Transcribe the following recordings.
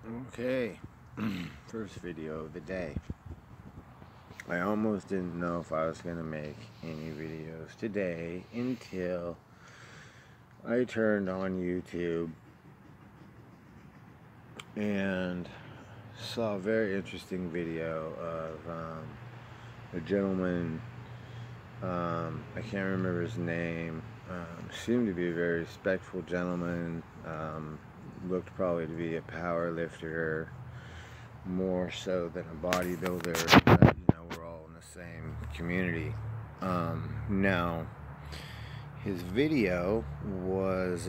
Okay, first video of the day. I almost didn't know if I was going to make any videos today until I turned on YouTube and saw a very interesting video of a gentleman, I can't remember his name, seemed to be a very respectful gentleman, looked probably to be a power lifter, more so than a bodybuilder, but we're all in the same community. Now, his video was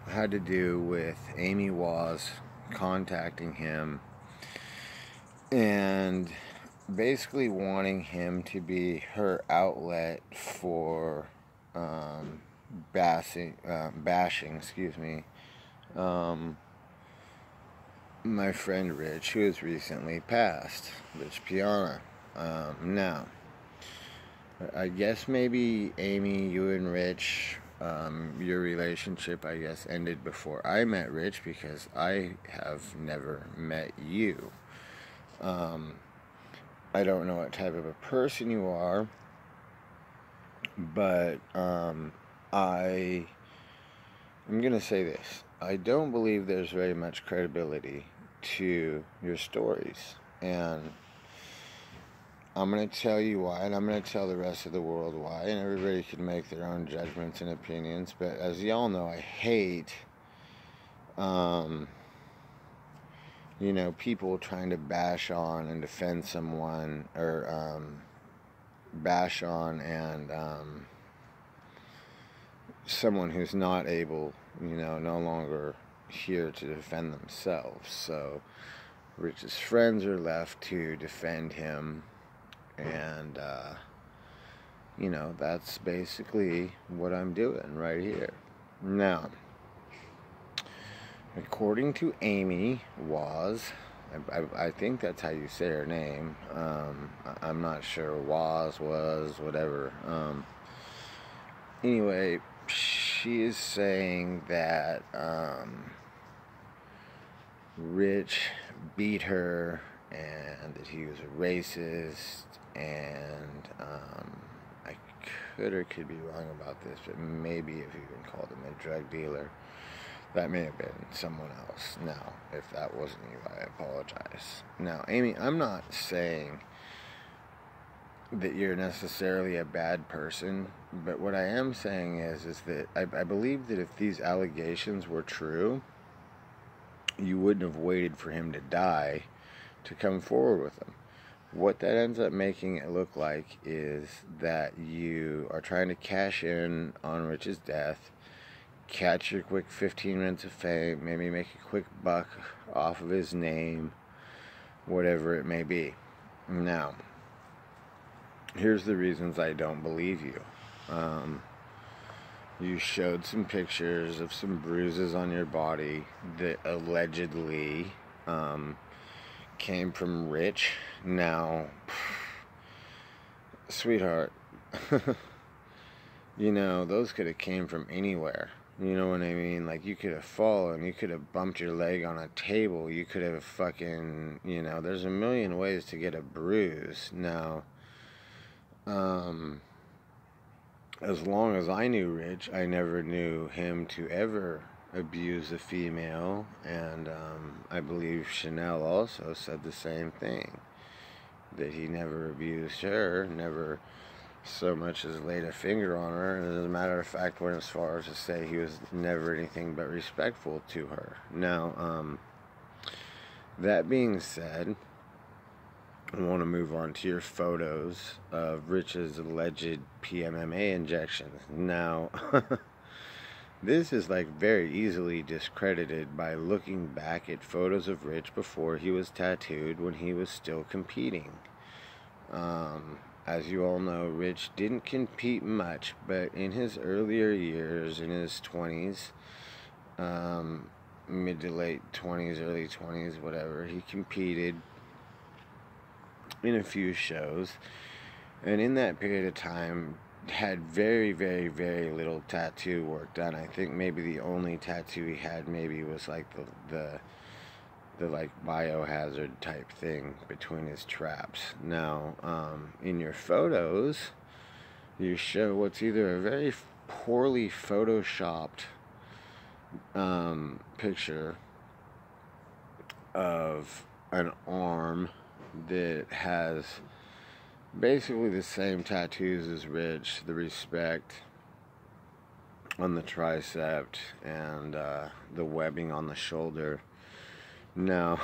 had to do with Amy Waz contacting him and basically wanting him to be her outlet for bashing, my friend Rich, who has recently passed, Rich Piana. Now, I guess maybe Amy, you and Rich, your relationship, I guess, ended before I met Rich, because I have never met you. I don't know what type of a person you are, but I'm going to say this. I don't believe there's very much credibility to your stories, and I'm going to tell you why, and I'm going to tell the rest of the world why, and everybody can make their own judgments and opinions. But as y'all know, I hate people trying to bash on and defend someone, or bash on and someone who's not able, no longer here to defend themselves. So Rich's friends are left to defend him, and that's basically what I'm doing right here. Now, according to Amy Waz, I think that's how you say her name. I'm not sure. Was, whatever. Anyway, she is saying that Rich beat her and that he was a racist, and I could be wrong about this, but maybe if you even called him a drug dealer. That may have been someone else. Now, if that wasn't you, I apologize. Now, Amy, I'm not saying that you're necessarily a bad person, but what I am saying is that I believe that if these allegations were true, you wouldn't have waited for him to die to come forward with them. What that ends up making it look like is that you are trying to cash in on Rich's death, catch your quick 15 minutes of fame, maybe make a quick buck off of his name, whatever it may be. Now, here's the reasons I don't believe you. You showed some pictures of some bruises on your body that allegedly came from Rich. Now, sweetheart, those could have came from anywhere. You know what I mean? Like, you could have fallen, you could have bumped your leg on a table, you could have fucking, there's a million ways to get a bruise. Now, as long as I knew Rich, I never knew him to ever abuse a female, and I believe Chanel also said the same thing, that he never abused her, never so much as laid a finger on her, and as a matter of fact went as far as to say he was never anything but respectful to her. Now, that being said, I want to move on to your photos of Rich's alleged PMMA injections. Now, this is very easily discredited by looking back at photos of Rich before he was tattooed, when he was still competing. As you all know, Rich didn't compete much, but in his earlier years, in his 20s, mid to late 20s, early 20s, whatever, he competed in a few shows, and in that period of time, had very, very, very little tattoo work done. I think maybe the only tattoo he had maybe was like the like biohazard type thing between his traps. Now, in your photos, you show what's either a very poorly photoshopped picture of an arm that has basically the same tattoos as Rich, the respect on the tricep and the webbing on the shoulder. Now,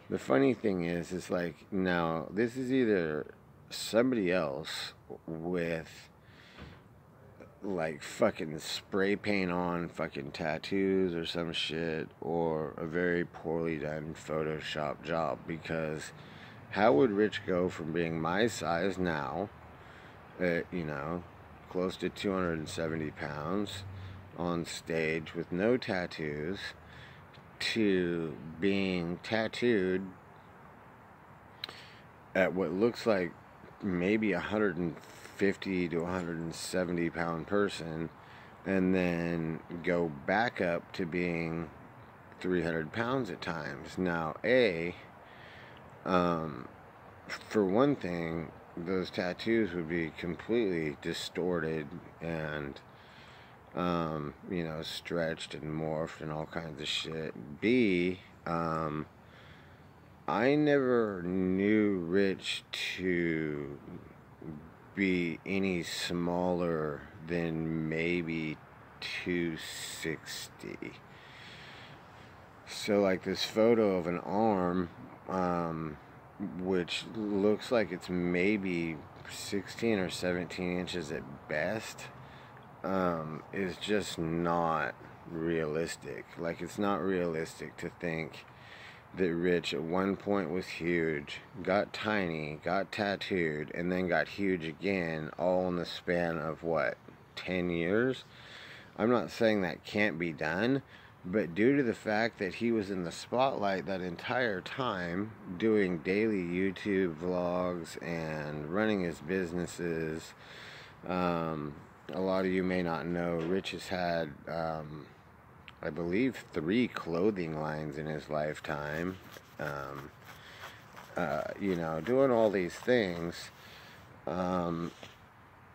the funny thing is like, now, this is either somebody else with like fucking spray paint on fucking tattoos or some shit, or a very poorly done Photoshop job, because how would Rich go from being my size now, close to 270 pounds on stage with no tattoos, to being tattooed at what looks like maybe 150 to 170 pound person, and then go back up to being 300 pounds at times. Now, for one thing, those tattoos would be completely distorted and stretched and morphed and all kinds of shit. B, I never knew Rich to be any smaller than maybe 260. So like this photo of an arm, which looks like it's maybe 16 or 17 inches at best, is just not realistic. Like, it's not realistic to think that Rich at one point was huge, got tiny, got tattooed, and then got huge again, all in the span of 10 years? I'm not saying that can't be done, but due to the fact that he was in the spotlight that entire time, doing daily YouTube vlogs and running his businesses, a lot of you may not know, Rich has had, I believe, 3 clothing lines in his lifetime, doing all these things,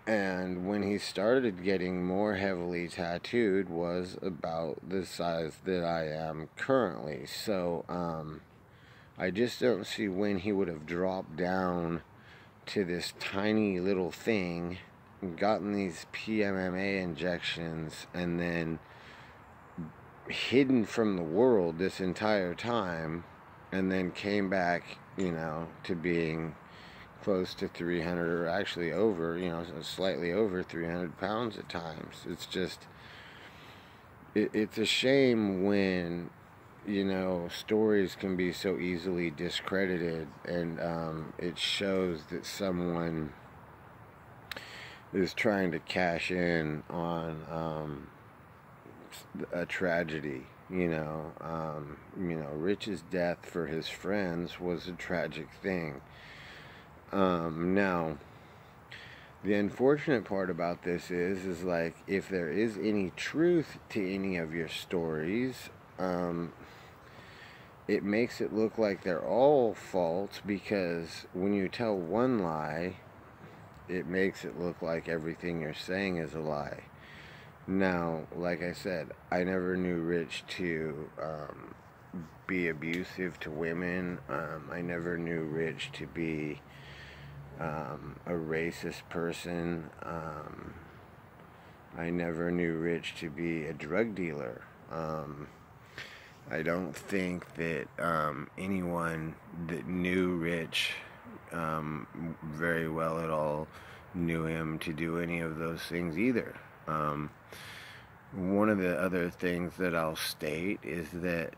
and when he started getting more heavily tattooed was about the size that I am currently. So, I just don't see when he would have dropped down to this tiny little thing, gotten these PMMA injections, and then hidden from the world this entire time, and then came back, to being close to 300, or actually over, slightly over 300 pounds at times. It's just, it's a shame when, stories can be so easily discredited, and it shows that someone is trying to cash in on a tragedy. Rich's death for his friends was a tragic thing. Now, the unfortunate part about this is like, if there is any truth to any of your stories, it makes it look like they're all false, because when you tell one lie, it makes it look like everything you're saying is a lie. Now, like I said, I never knew Rich to be abusive to women. I never knew Rich to be a racist person. I never knew Rich to be a drug dealer. I don't think that anyone that knew Rich very well at all knew him to do any of those things either. One of the other things that I'll state is that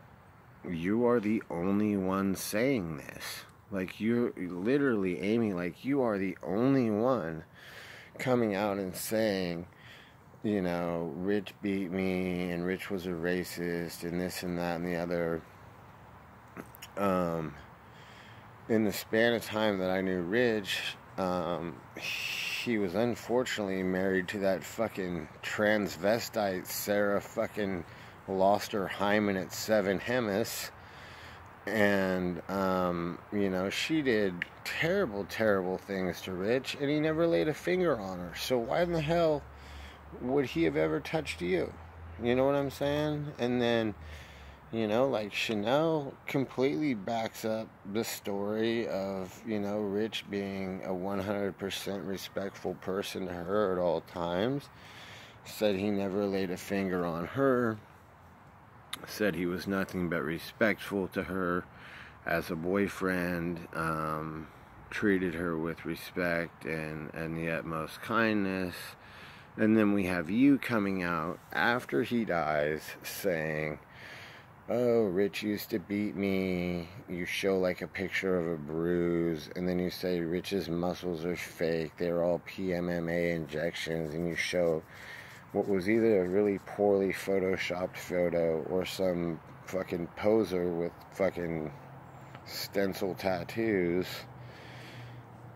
you are the only one saying this. Like, you're literally, Amy, like, you are the only one coming out and saying, Rich beat me, and Rich was a racist, and this and that and the other. In the span of time that I knew Rich, he was unfortunately married to that fucking transvestite Sarah fucking lost her hymen at 7 Hemis. And, she did terrible, terrible things to Rich, and he never laid a finger on her. So why in the hell would he have ever touched you? You know what I'm saying? And then, Chanel completely backs up the story of, Rich being a 100% respectful person to her at all times. Said he never laid a finger on her. Said he was nothing but respectful to her as a boyfriend, treated her with respect and the utmost kindness. And then we have you coming out after he dies saying, oh, Rich used to beat me. You show like a picture of a bruise, and then you say Rich's muscles are fake, they're all PMMA injections, and you show what was either a really poorly photoshopped photo or some fucking poser with fucking stencil tattoos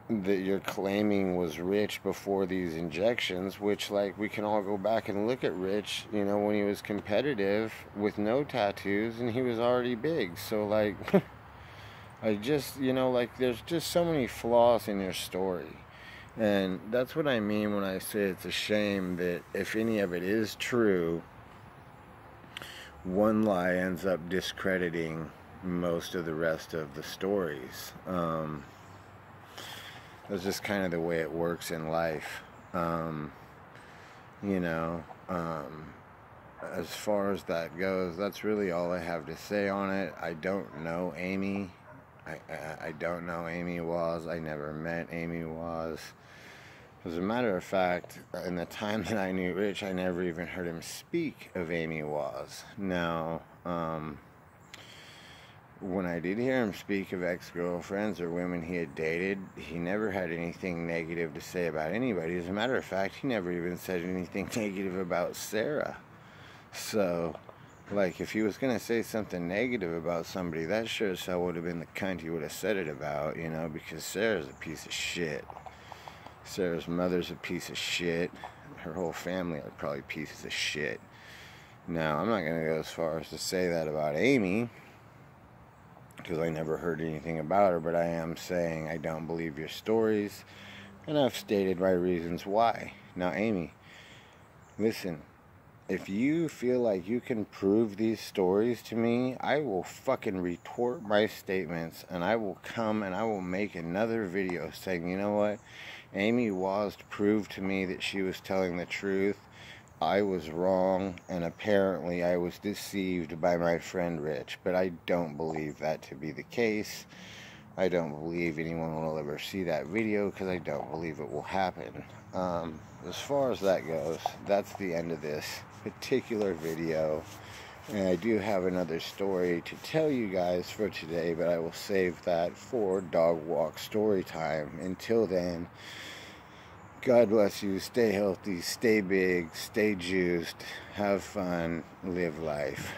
that you're claiming was Rich before these injections, which, we can all go back and look at Rich, when he was competitive with no tattoos and he was already big. So, I just, there's just so many flaws in your story. And that's what I mean when I say it's a shame that if any of it is true, one lie ends up discrediting most of the rest of the stories. That's just kind of the way it works in life. As far as that goes, that's really all I have to say on it. I don't know Amy. I don't know Amy Waz. I never met Amy Waz. As a matter of fact, in the time that I knew Rich, I never even heard him speak of Amy Waz. Now, when I did hear him speak of ex-girlfriends or women he had dated, he never had anything negative to say about anybody. As a matter of fact, he never even said anything negative about Sarah. So, if he was going to say something negative about somebody, that sure as hell would have been the cunt he would have said it about, because Sarah's a piece of shit. Sarah's mother's a piece of shit. Her whole family are probably pieces of shit. Now, I'm not going to go as far as to say that about Amy, because I never heard anything about her, but I am saying I don't believe your stories, and I've stated my reasons why. Now, Amy, listen, if you feel like you can prove these stories to me, I will fucking retort my statements, and I will come and I will make another video saying, you know what, Amy Waz proved to me that she was telling the truth. I was wrong, and apparently I was deceived by my friend Rich, but I don't believe that to be the case. I don't believe anyone will ever see that video because I don't believe it will happen. As far as that goes, that's the end of this particular video, and I do have another story to tell you guys for today, but I will save that for dog walk story time. Until then, God bless you, stay healthy, stay big, stay juiced, have fun, live life.